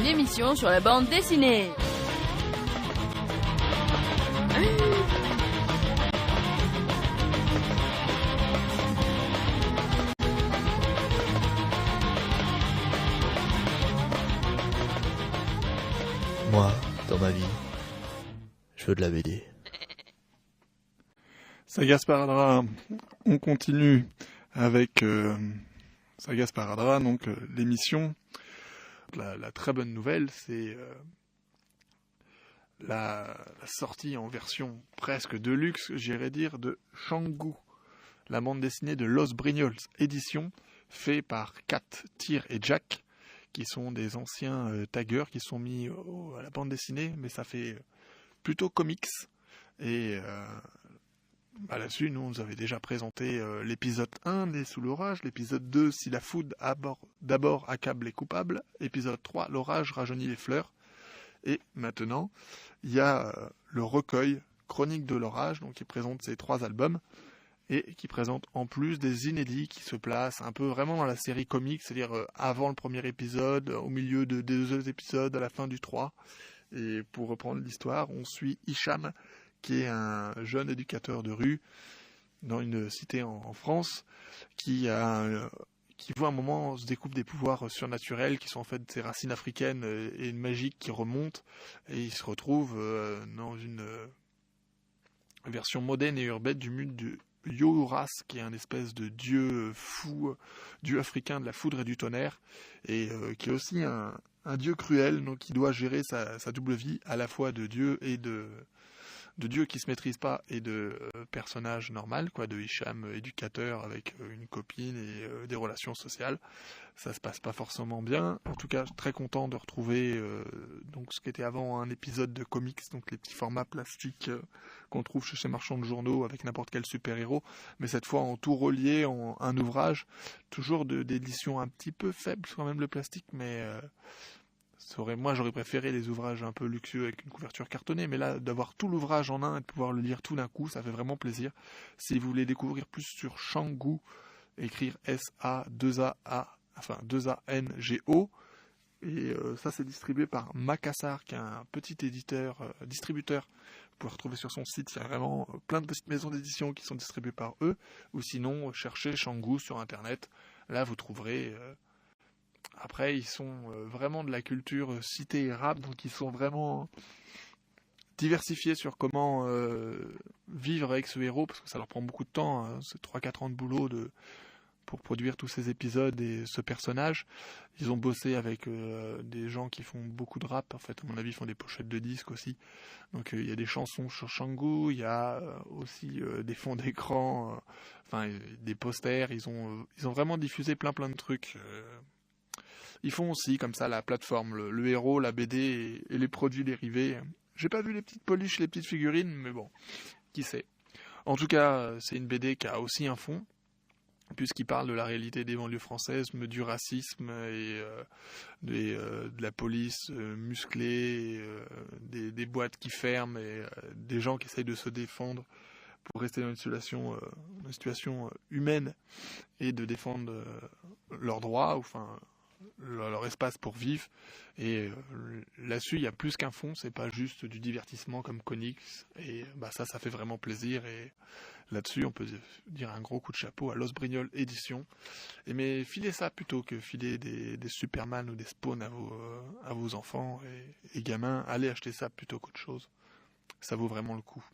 l'émission sur la bande dessinée. Moi, dans ma vie, je veux de la BD. Saga Sparadrap, on continue avec Saga Sparadrap, donc l'émission. La très bonne nouvelle, c'est la sortie en version presque de luxe, j'irais dire, de Shang-Gu, la bande dessinée de Los Brignoles édition, fait par Kat, Tyr et Jack, qui sont des anciens taggers qui sont mis à la bande dessinée, mais ça fait plutôt comics. Et là-dessus, nous avait déjà présenté l'épisode 1 des Sous l'orage, l'épisode 2, Si la foudre d'abord accable les coupables, épisode 3, L'orage rajeunit les fleurs. Et maintenant, il y a le recueil Chronique de l'orage, donc qui présente ces 3 albums, et qui présente en plus des inédits qui se placent un peu vraiment dans la série comique, c'est-à-dire avant le premier épisode, au milieu des 2 épisodes, à la fin du 3. Et pour reprendre l'histoire, on suit Hicham, qui est un jeune éducateur de rue dans une cité en France, qui voit un moment se découvre des pouvoirs surnaturels qui sont en fait ses racines africaines et une magie qui remonte, et il se retrouve dans une version moderne et urbaine du mythe de Yohuras, qui est un espèce de dieu fou, dieu africain de la foudre et du tonnerre, et qui est aussi un dieu cruel, donc qui doit gérer sa double vie, à la fois de dieu et de dieu qui se maîtrise pas, et de personnage normal, de Hicham éducateur avec une copine et des relations sociales. Ça se passe pas forcément bien. En tout cas, très content de retrouver donc ce qui était avant un épisode de comics, donc les petits formats plastiques qu'on trouve chez Marchand de journaux avec n'importe quel super-héros, mais cette fois en tout relié en un ouvrage, toujours d'édition un petit peu faible quand même le plastique, mais moi j'aurais préféré les ouvrages un peu luxueux avec une couverture cartonnée, mais là d'avoir tout l'ouvrage en un et de pouvoir le lire tout d'un coup, ça fait vraiment plaisir. Si vous voulez découvrir plus sur Shang-Gu, écrire S-A-2-A-N-G-O, et ça c'est distribué par Macassar, qui est un petit distributeur. Vous pouvez retrouver sur son site, il y a vraiment plein de petites maisons d'édition qui sont distribuées par eux, ou sinon cherchez Shang-Gu sur internet, là vous trouverez. Après, ils sont vraiment de la culture cité et rap, donc ils sont vraiment diversifiés sur comment vivre avec ce héros, parce que ça leur prend beaucoup de temps, hein, c'est 3-4 ans de boulot pour produire tous ces épisodes et ce personnage. Ils ont bossé avec des gens qui font beaucoup de rap, en fait, à mon avis, ils font des pochettes de disques aussi. Donc il y a des chansons sur Shang-Gu, il y a aussi des fonds d'écran, des posters, ils ont vraiment diffusé plein de trucs. Ils font aussi comme ça la plateforme, le héros, la BD et les produits dérivés. J'ai pas vu les petites peluches, les petites figurines, mais bon, qui sait. En tout cas, c'est une BD qui a aussi un fond, puisqu'il parle de la réalité des banlieues françaises, du racisme et de la police musclée, des boîtes qui ferment et des gens qui essayent de se défendre pour rester dans une situation humaine et de défendre leurs droits, leur espace pour vivre. Et là-dessus, il y a plus qu'un fond, c'est pas juste du divertissement comme comics, et ça fait vraiment plaisir. Et là-dessus, on peut dire un gros coup de chapeau à Los Brignoles édition. Mais filez ça plutôt que filer des Superman ou des Spawn à vos enfants et gamins. Allez acheter ça plutôt qu'autre chose. Ça vaut vraiment le coup.